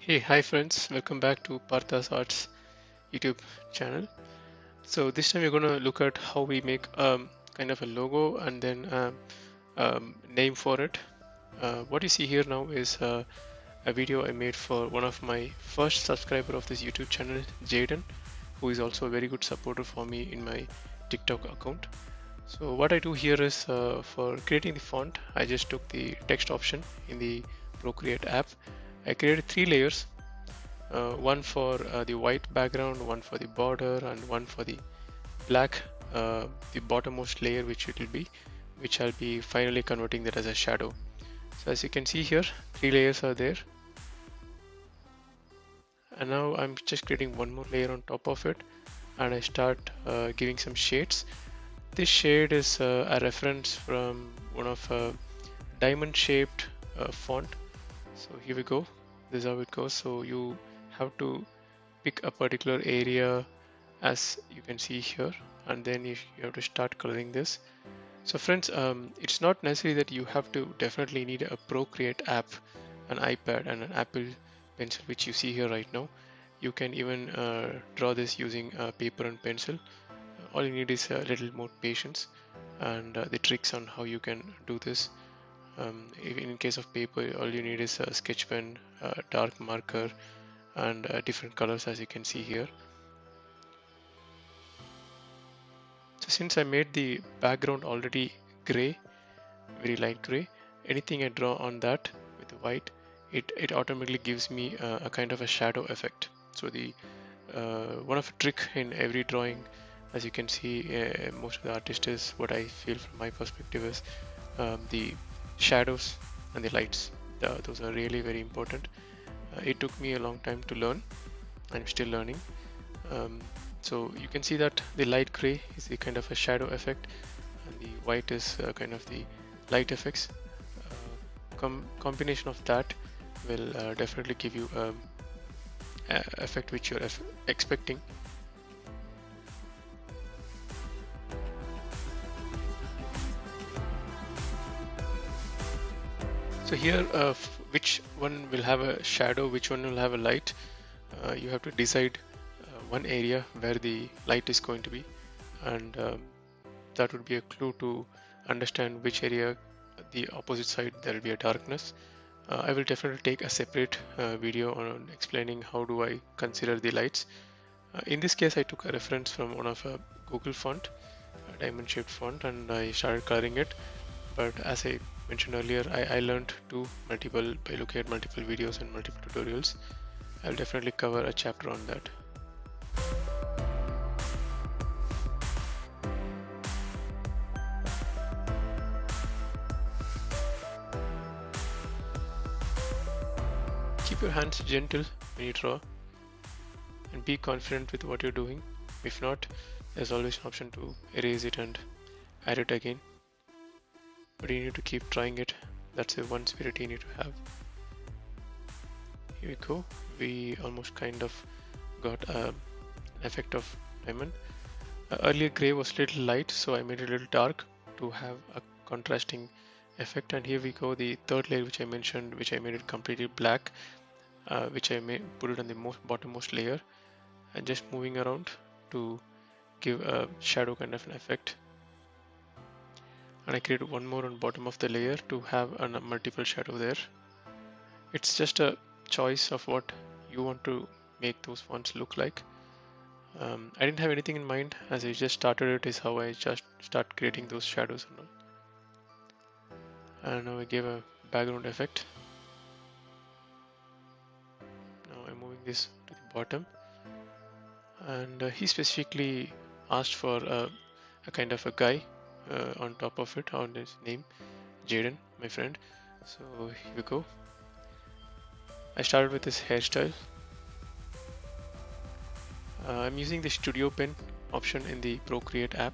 Hi friends, welcome back to Partha's Arts YouTube channel. So this time we're going to look at how we make kind of a logo and then name for it. What you see here now is a video I made for one of my first subscriber of this YouTube channel, Jayden, who is also a very good supporter for me in my TikTok account. So what I do here is for creating the font, I just took the text option in the Procreate app. I created 3 layers, one for the white background, one for the border, and one for the black, the bottommost layer, which I'll be finally converting that as a shadow. So as you can see here, 3 layers are there, and now I'm just creating one more layer on top of it, and I start giving some shades. This shade is a reference from one of a diamond-shaped font. So here we go. This is how it goes. So you have to pick a particular area as you can see here, and then you have to start coloring this. So friends, it's not necessary that you have to definitely need a Procreate app, an iPad and an Apple Pencil, which you see here right now. You can even draw this using paper and pencil. All you need is a little more patience and the tricks on how you can do this. In case of paper, all you need is a sketch pen, a dark marker, and different colors as you can see here. So since I made the background already gray, very light gray, anything I draw on that with the white, it automatically gives me a kind of a shadow effect. So the one of the trick in every drawing, as you can see, most of the artists, is what I feel from my perspective is the shadows and the lights. Those are really very important. It took me a long time to learn. I'm still learning. So you can see that the light gray is the kind of a shadow effect, and the white is kind of the light effects. Combination of that will definitely give you effect which you're expecting. So here, which one will have a shadow, which one will have a light, you have to decide one area where the light is going to be, and that would be a clue to understand which area, the opposite side, there will be a darkness. I will definitely take a separate video on explaining how do I consider the lights. In this case, I took a reference from one of a Google font, a diamond shaped font, and I started coloring it. But as I mentioned earlier, I learned by looking at multiple videos and multiple tutorials. I'll definitely cover a chapter on that. Keep your hands gentle when you draw and be confident with what you're doing. If not, there's always an option to erase it and add it again. But you need to keep trying it. That's the one spirit you need to have. Here we go. We almost kind of got an effect of diamond. Earlier gray was a little light, so I made it a little dark to have a contrasting effect. And here we go, the third layer which I mentioned, which I made it completely black, which I put it on the bottommost layer, and just moving around to give a shadow kind of an effect. And I created one more on bottom of the layer to have a multiple shadow there. It's just a choice of what you want to make those fonts look like. I didn't have anything in mind. As I just started, it is how I just start creating those shadows and all. And now I gave a background effect. Now I'm moving this to the bottom, and he specifically asked for a kind of a guy on top of it, on his name, Jayden, my friend. So here we go. I started with this hairstyle. I'm using the studio pen option in the Procreate app,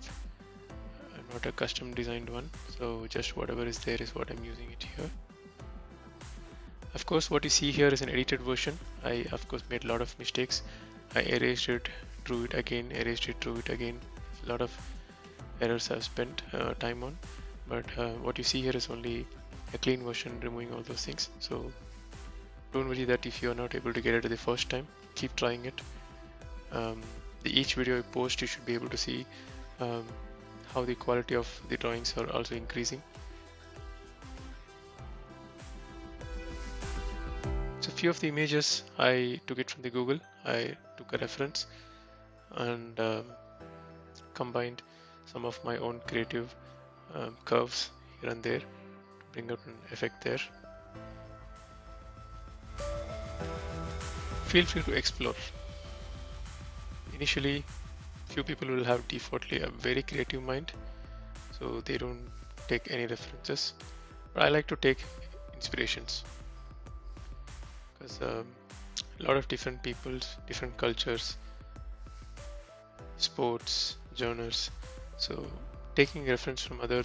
not a custom designed one, so just whatever is there is what I'm using it here. Of course, what you see here is an edited version. I of course made a lot of mistakes. I erased it, drew it again, erased it, drew it again. A lot of errors I've spent time on, but what you see here is only a clean version, removing all those things. So Don't worry that if you are not able to get it the first time, keep trying it. Each video I post, you should be able to see how the quality of the drawings are also increasing. So few of the images I took it from the Google. I took a reference and combined some of my own creative curves here and there to bring out an effect there. Feel free to explore. Initially, few people will have defaultly a very creative mind, so they don't take any references. But I like to take inspirations because a lot of different peoples, different cultures, sports, genres. So taking reference from other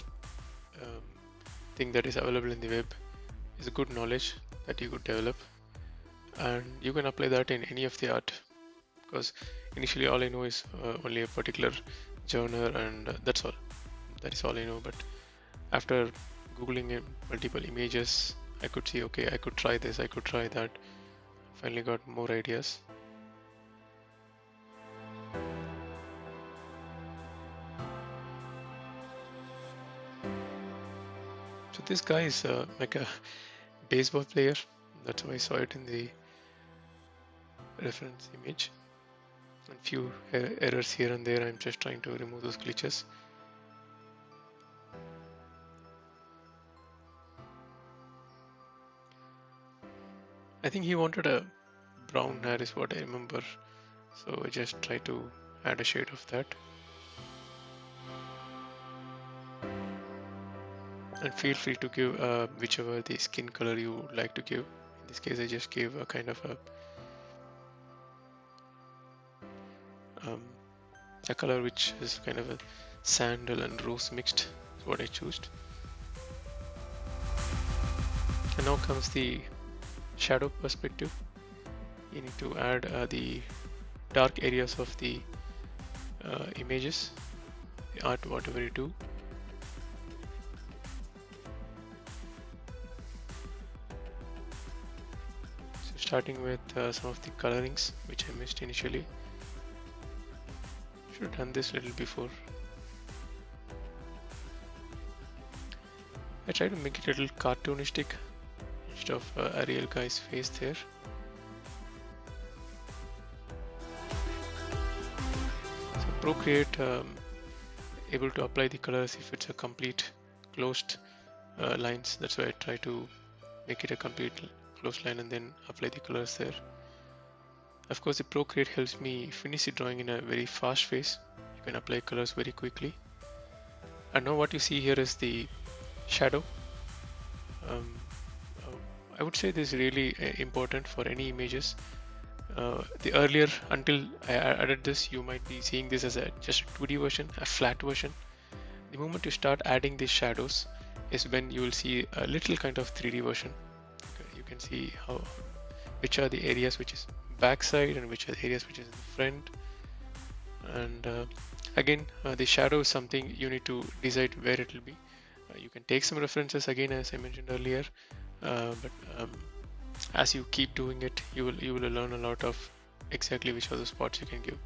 thing that is available in the web is a good knowledge that you could develop, and you can apply that in any of the art. Because initially all I know is only a particular genre, and that's all. That is all I know. But after googling multiple images, I could see, okay, I could try this, I could try that. Finally got more ideas. So this guy is like a baseball player. That's why I saw it in the reference image. And few errors here and there. I'm just trying to remove those glitches. I think he wanted a brown hair is what I remember. So I just try to add a shade of that. And feel free to give whichever the skin color you would like to give. In this case, I just gave a kind of a color which is kind of a sandal and rose mixed. Is what I chose. And now comes the shadow perspective. You need to add the dark areas of the images, the art, whatever you do. So starting with some of the colorings which I missed initially. Should have done this a little before. I try to make it a little cartoonistic instead of a real guy's face there. So Procreate able to apply the colors if it's a complete closed lines. That's why I try to make it a complete closed line and then apply the colors there. Of course, the Procreate helps me finish the drawing in a very fast phase. You can apply colors very quickly. And now what you see here is the shadow. I would say this is really important for any images. The earlier, until I added this, you might be seeing this as just a 2D version, a flat version. The moment you start adding these shadows is when you will see a little kind of 3D version. Okay, you can see which are the areas which is backside and which are the areas which is in the front. And again, the shadow is something you need to decide where it will be. You can take some references again, as I mentioned earlier, but as you keep doing it, you will learn a lot of exactly which are the spots you can give.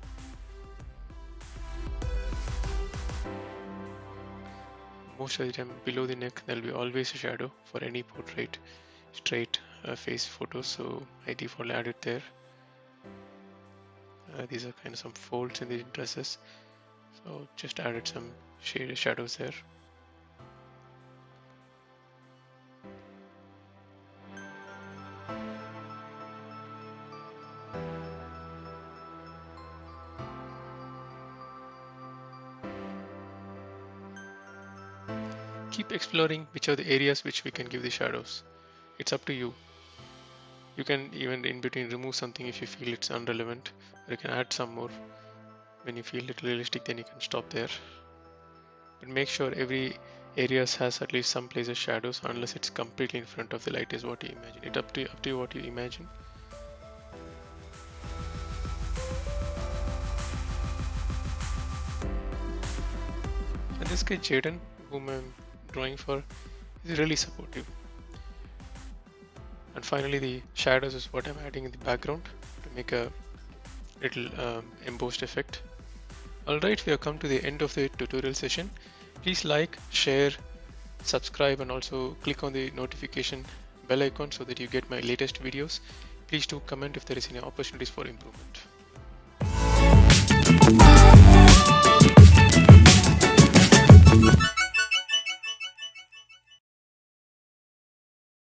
Most of the time below the neck there will be always a shadow for any portrait straight face photos, so I default add it there. These are kind of some folds in the dresses, so just added some shadows there. Keep exploring which are the areas which we can give the shadows. It's up to you. You can even in between remove something if you feel it's irrelevant, or you can add some more. When you feel it realistic, then you can stop there. But make sure every area has at least some places shadows, unless it's completely in front of the light is what you imagine. It's up to you what you imagine. And this guy Jayden, whom I'm drawing for, is really supportive. And finally, the shadows is what I'm adding in the background to make a little embossed effect. Alright, we have come to the end of the tutorial session. Please like, share, subscribe, and also click on the notification bell icon so that you get my latest videos. Please do comment if there is any opportunities for improvement.